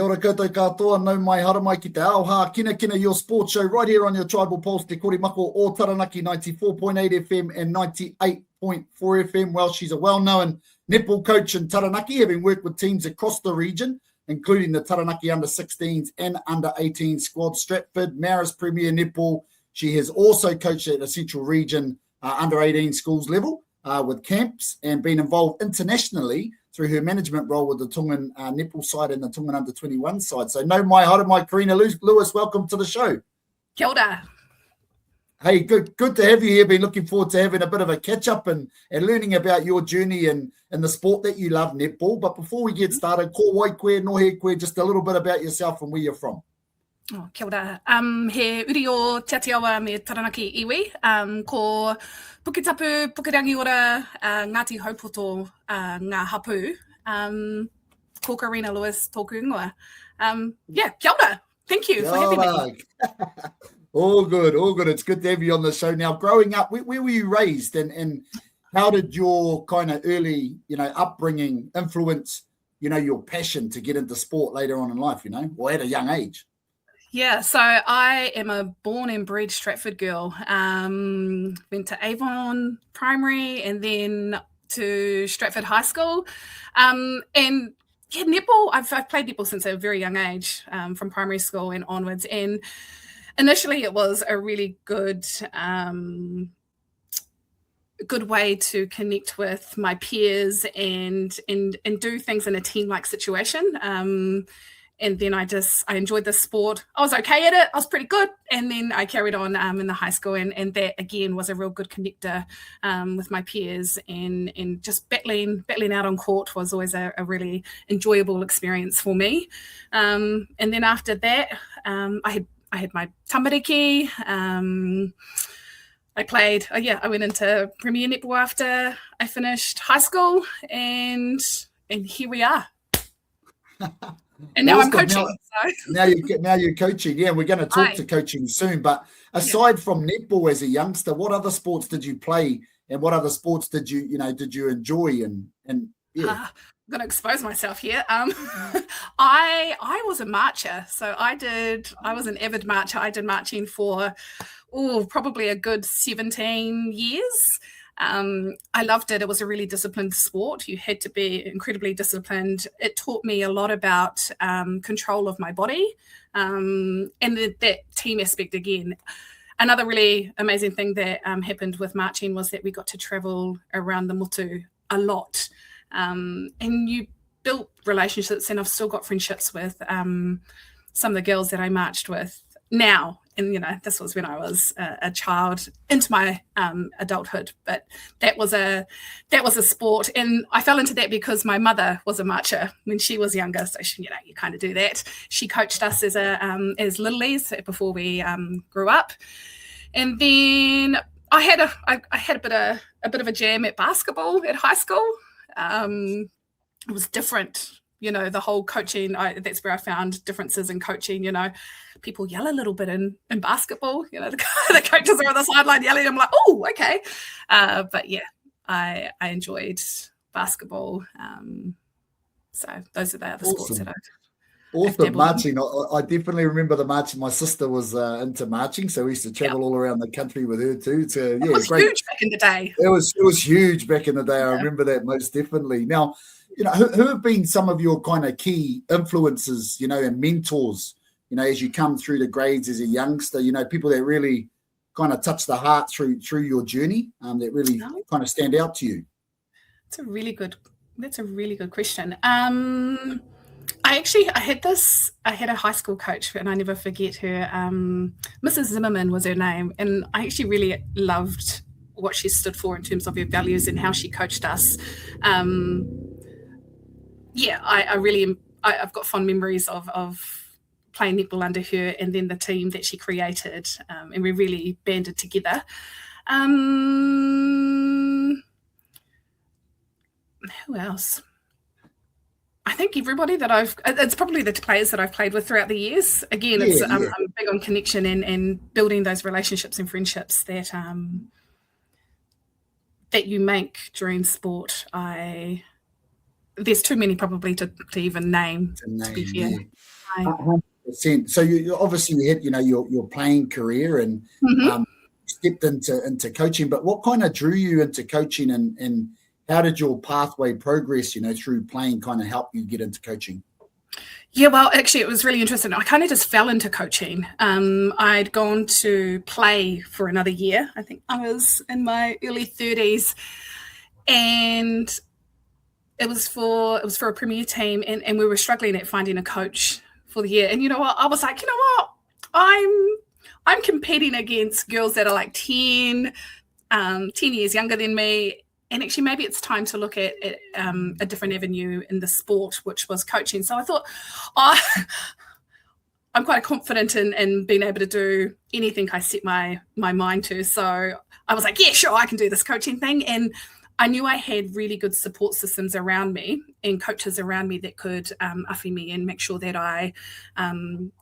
Kia ora koutou katoa, nau mai hara mai ki te ao Hākinakina, your sports show right here on your Tribal Pulse, Te Korimako o Taranaki 94.8 FM and 98.4 FM. Well, she's a well-known netball coach in Taranaki, having worked with teams across the region, including the Taranaki Under 16s and Under 18 squad, Stratford, Marist Premier Netball. She has also coached at the Central Region Under 18 schools level with camps and been involved internationally through her management role with the Tongan Netball side and the Tongan Under 21 side. So no mai hara mai, Karina Lewis, welcome to the show. Kia ora. Hey, good to have you here. Been looking forward to having a bit of a catch-up and learning about your journey and the sport that you love, netball. But before we get started, ko wai koe, no he koe, just a little bit about yourself and where you're from. Oh, kia ora. He uri o Te Atiawa me Taranaki iwi. Ko Puketapu, Pukerangi ora, Ngāti Haupoto, Ngā Hapu. Ko Karina Lewis, tōku ingoa. Kia ora. Thank you for having me. All good. It's good to have you on the show. Now, growing up, where were you raised and how did your kind of early, upbringing influence, your passion to get into sport later on in life, or at a young age? Yeah, so I am a born and bred Stratford girl. Went to Avon Primary and then to Stratford High School. And yeah, netball, I've played netball since a very young age, from primary school and onwards. And initially it was a really good way to connect with my peers and do things in a team-like situation. And then I enjoyed the sport. I was okay at it. I was pretty good. And then I carried on in the high school. And that, again, was a real good connector with my peers. And just battling out on court was always a really enjoyable experience for me. And then after that, I had my tamariki. I went into Premier Netball after I finished high school. And here we are. And now I'm coaching. Now you're coaching. Yeah, we're going to talk to coaching soon. But aside from netball as a youngster, what other sports did you play, and what other sports did you enjoy? And yeah, I'm going to expose myself here. I was a marcher, so I was an avid marcher. I did marching for probably a good 17 years. I loved it. It was a really disciplined sport. You had to be incredibly disciplined. It taught me a lot about control of my body and that team aspect again. Another really amazing thing that happened with marching was that we got to travel around the motu a lot. And you built relationships, and I've still got friendships with some of the girls that I marched with now. And, this was when I was a child into my adulthood, but that was a sport. And I fell into that because my mother was a marcher when she was younger. So, you kind of do that. She coached us as littlies before we grew up. And then I had a bit of a jam at basketball at high school. It was different. The whole coaching, that's where I found differences in coaching. People yell a little bit in basketball. The coaches are on the sideline yelling. I'm like, oh, okay. But yeah, I enjoyed basketball. So those are the other sports that I've Awesome. Marching. I definitely remember the marching. My sister was into marching, so we used to travel all around the country with her too. So yeah, it was great. Huge back in the day. It was huge back in the day. I remember that most definitely. Now, who have been some of your kind of key influences, and mentors, as you come through the grades as a youngster, people that really kind of touch the heart through your journey, that really kind of stand out to you? That's a really good question. I had a high school coach, and I never forget her. Mrs. Zimmerman was her name. And I actually really loved what she stood for in terms of her values and how she coached us. I've got fond memories of playing netball under her, and then the team that she created, and we really banded together. Who else? I think everybody it's probably the players that I've played with throughout the years. Again, I'm big on connection and building those relationships and friendships that you make during sport. there's too many probably to even name. To be fair. Yeah. 100%. So you obviously hit, your playing career and stepped into coaching. But what kind of drew you into coaching, and how did your pathway progress? Through playing, kind of help you get into coaching. Yeah, well, actually, it was really interesting. I kind of just fell into coaching. I'd gone to play for another year. I think I was in my early 30s, and it was for a Premier team, and we were struggling at finding a coach for the year. And you know what? I was like, I'm competing against girls that are like 10 years younger than me. And actually, maybe it's time to look at a different avenue in the sport, which was coaching. So I thought, I'm quite confident in being able to do anything I set my mind to. So I was like, yeah, sure, I can do this coaching thing. And I knew I had really good support systems around me and coaches around me that could uffy me and make sure that I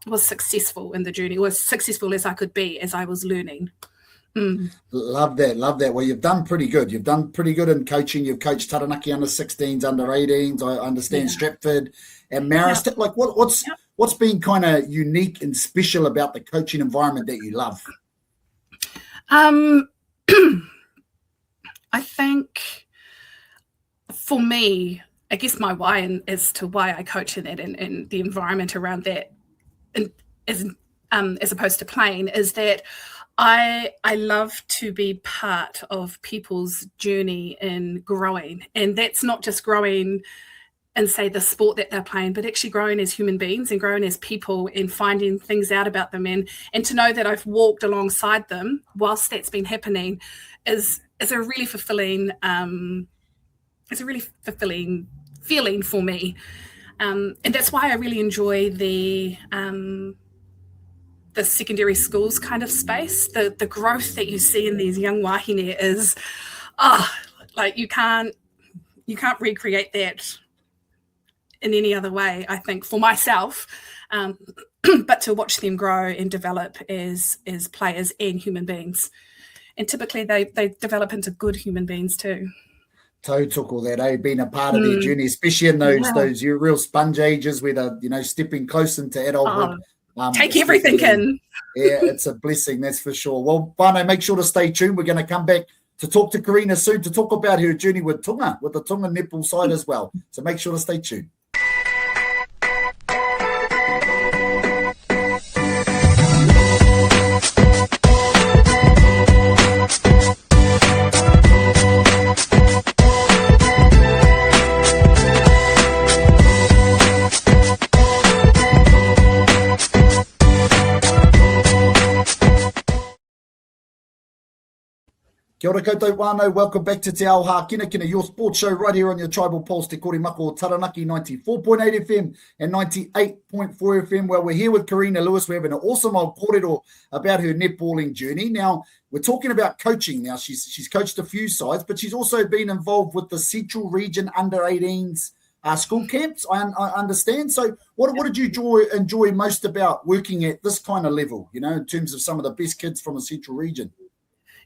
was successful in the journey, or as successful as I could be as I was learning. Love that. Well, you've done pretty good. You've done pretty good in coaching. You've coached Taranaki Under 16s, Under 18s. I understand Stratford and Marist. Yeah. Like, what's been kind of unique and special about the coaching environment that you love? I think for me, I guess my why as to why I coach in it and the environment around that, and as opposed to playing, is that I love to be part of people's journey in growing. And that's not just growing in, say, the sport that they're playing, but actually growing as human beings and growing as people and finding things out about them. And to know that I've walked alongside them whilst that's been happening is a really fulfilling feeling for me. And that's why I really enjoy the secondary schools kind of space. The growth that you see in these young wahine is, like you can't recreate that in any other way, I think, for myself. But to watch them grow and develop as players and human beings. And typically they develop into good human beings too. Took all that, being a part of their journey, especially in those real sponge ages where they're stepping close into adulthood. Take everything in. Yeah, it's a blessing, that's for sure. Well, Bano, make sure to stay tuned. We're going to come back to talk to Karina soon to talk about her journey with Tonga, with the Tongan Netball side as well. So make sure to stay tuned. Kia ora koutou wānau, welcome back to Te Ao Hākinakina, your sports show right here on your Tribal Pulse, Te Kore Mako, Taranaki 94.8 FM and 98.4 FM. Well, we're here with Karina Lewis. We're having an awesome old kōrero about her netballing journey. Now, we're talking about coaching now. She's coached a few sides, but she's also been involved with the Central Region Under 18s school camps, I understand. So what did you enjoy most about working at this kind of level, in terms of some of the best kids from the Central Region?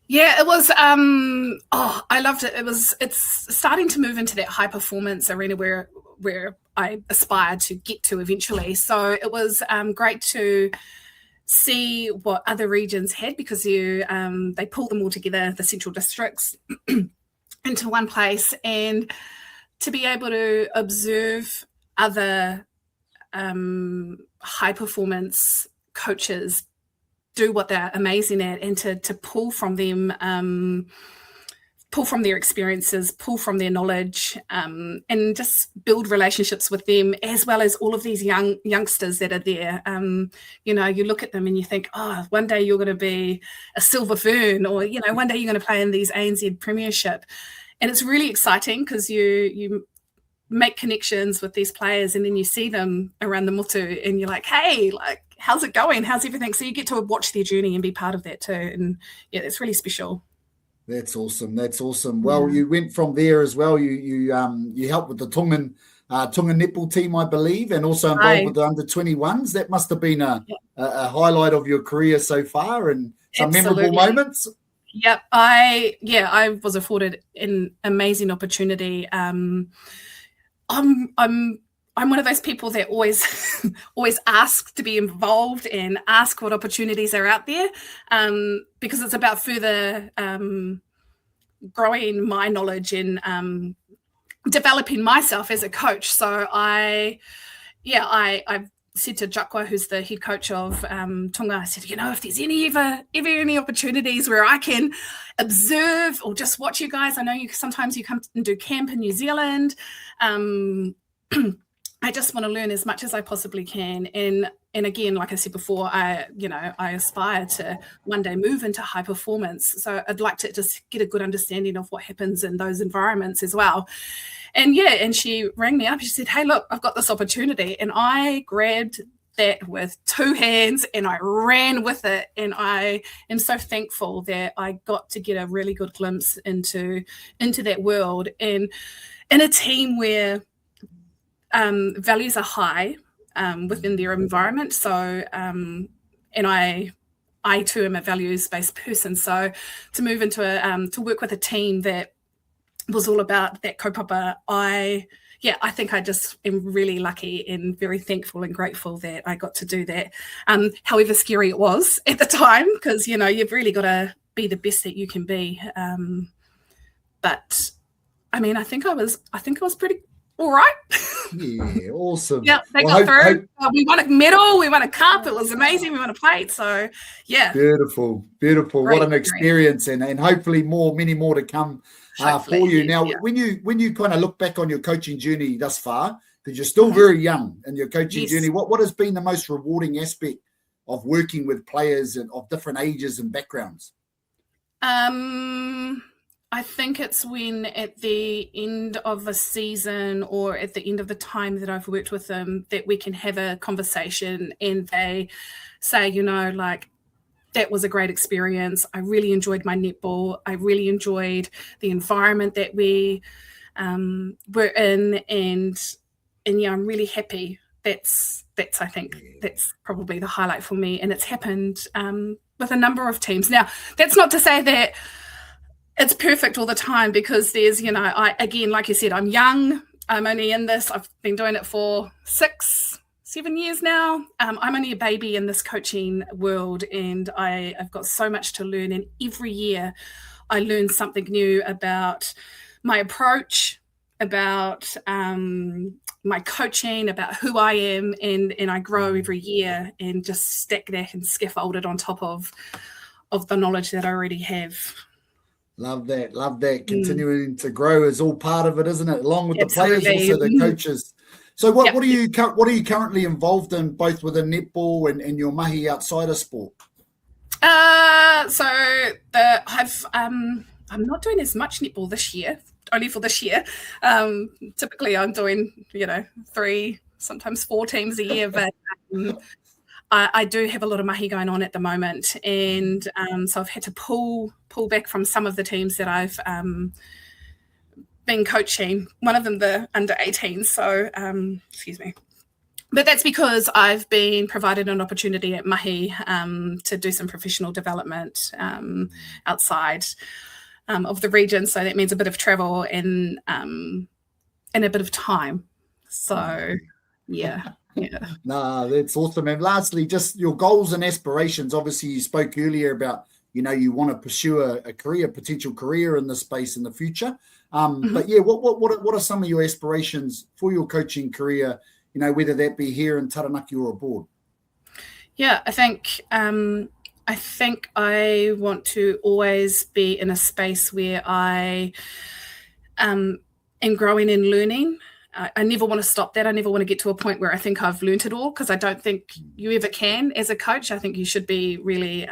Yeah, it was, I loved it. It's starting to move into that high performance arena where I aspire to get to eventually. So it was great to see what other regions had, because they pulled them all together, the central districts, into one place, and to be able to observe other high performance coaches do what they're amazing at, and to pull from them, pull from their experiences, pull from their knowledge, and just build relationships with them, as well as all of these youngsters that are there. You look at them and you think, oh, one day you're going to be a silver fern, or, one day you're going to play in these ANZ Premiership. And it's really exciting because you make connections with these players, and then you see them around the motu and you're like, hey, how's it going? How's everything? So you get to watch their journey and be part of that too. And yeah, it's really special. That's awesome. Well, you went from there as well. You helped with the Tongan netball team, I believe, and also involved with the under 21s. That must have been a highlight of your career so far, and some memorable moments. Yep. I was afforded an amazing opportunity. I'm one of those people that always always ask to be involved and ask what opportunities are out there, because it's about further growing my knowledge and developing myself as a coach. So I've said to Jakwa, who's the head coach of Tonga, I said, if there's ever any opportunities where I can observe or just watch you guys. I know sometimes you come and do camp in New Zealand. I just want to learn as much as I possibly can. And again, like I said before, I aspire to one day move into high performance. So I'd like to just get a good understanding of what happens in those environments as well. And she rang me up. She said, hey, look, I've got this opportunity. And I grabbed that with two hands and I ran with it. And I am so thankful that I got to get a really good glimpse into that world, and in a team where values are high within their environment. So, and I too am a values-based person. So to move into to work with a team that was all about that kaupapa, I think I just am really lucky and very thankful and grateful that I got to do that. However scary it was at the time, because you've really got to be the best that you can be. But I mean, I think I was pretty all right. Yeah, awesome. Yeah, they got through. We won a medal, we won a cup. It was amazing. We won a plate. So, yeah. Beautiful. Great, what an experience, and hopefully many more to come for you. Now, when you kind of look back on your coaching journey thus far, because you're still very young in your coaching journey, what has been the most rewarding aspect of working with players of different ages and backgrounds? I think it's when at the end of a season or at the end of the time that I've worked with them that we can have a conversation and they say, that was a great experience. I really enjoyed my netball. I really enjoyed the environment that we were in, and I'm really happy. That's I think that's probably the highlight for me, and it's happened with a number of teams. Now, that's not to say that it's perfect all the time, because there's, again, like you said, I'm young. I'm only in this. I've been doing it for 6-7 years now. I'm only a baby in this coaching world, and I've got so much to learn. And every year I learn something new about my approach, about my coaching, about who I am, and I grow every year and just stack that and scaffold it on top of the knowledge that I already have. Love that. Continuing to grow is all part of it, isn't it? Along with the players, also the coaches. So what are you currently involved in, both within netball and your mahi outside of sport? I'm not doing as much netball this year, only for this year. Typically I'm doing 3, sometimes 4 teams a year, but I do have a lot of mahi going on at the moment, and so I've had to pull back from some of the teams that I've been coaching. One of them, the under 18. So, excuse me. But that's because I've been provided an opportunity at mahi to do some professional development outside of the region. So that means a bit of travel and a bit of time. So, yeah. Yeah. No, that's awesome. And lastly, just your goals and aspirations. Obviously, you spoke earlier about, you want to pursue a potential career in this space in the future. But yeah, what are some of your aspirations for your coaching career, whether that be here in Taranaki or abroad? Yeah, I think I want to always be in a space where I am growing and learning. I never want to stop that. I never want to get to a point where I think I've learnt it all, because I don't think you ever can as a coach. I think you should be really,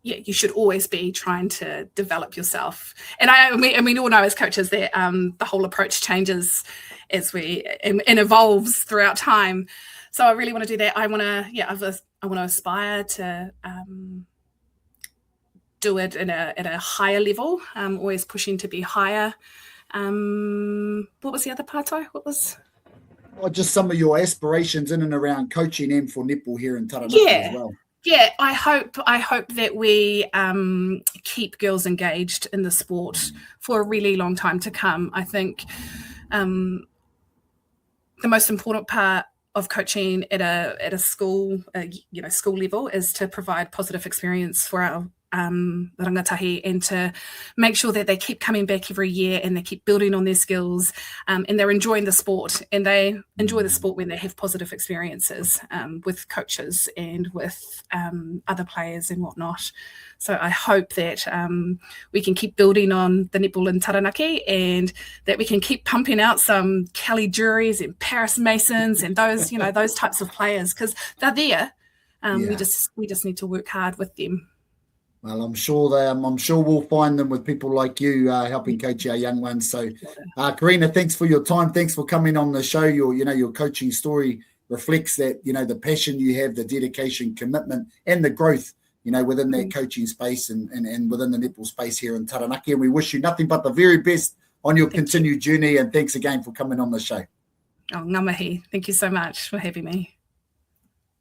you should always be trying to develop yourself. And we all know as coaches that the whole approach changes as and evolves throughout time. So I really want to do that. I want to aspire to do it at a higher level. Always pushing to be higher. What was the other part? What was? Just some of your aspirations in and around coaching and for netball here in Taranaki as well. Yeah, I hope that we keep girls engaged in the sport for a really long time to come. I think the most important part of coaching at a school, school level, is to provide positive experience for our rangatahi, and to make sure that they keep coming back every year and they keep building on their skills, and they're enjoying the sport, and they enjoy the sport when they have positive experiences with coaches and with other players and whatnot. So I hope that we can keep building on the netball in Taranaki, and that we can keep pumping out some Kelly Juries and Paris Masons and those types of players, because they're there. We just need to work hard with them. Well, I'm sure we'll find them with people like you helping coach our young ones. So, Karina, thanks for your time. Thanks for coming on the show. Your coaching story reflects that, the passion you have, the dedication, commitment, and the growth, within that coaching space and within the netball space here in Taranaki. And we wish you nothing but the very best on your continued journey. And thanks again for coming on the show. Oh, ngā mihi. Thank you so much for having me.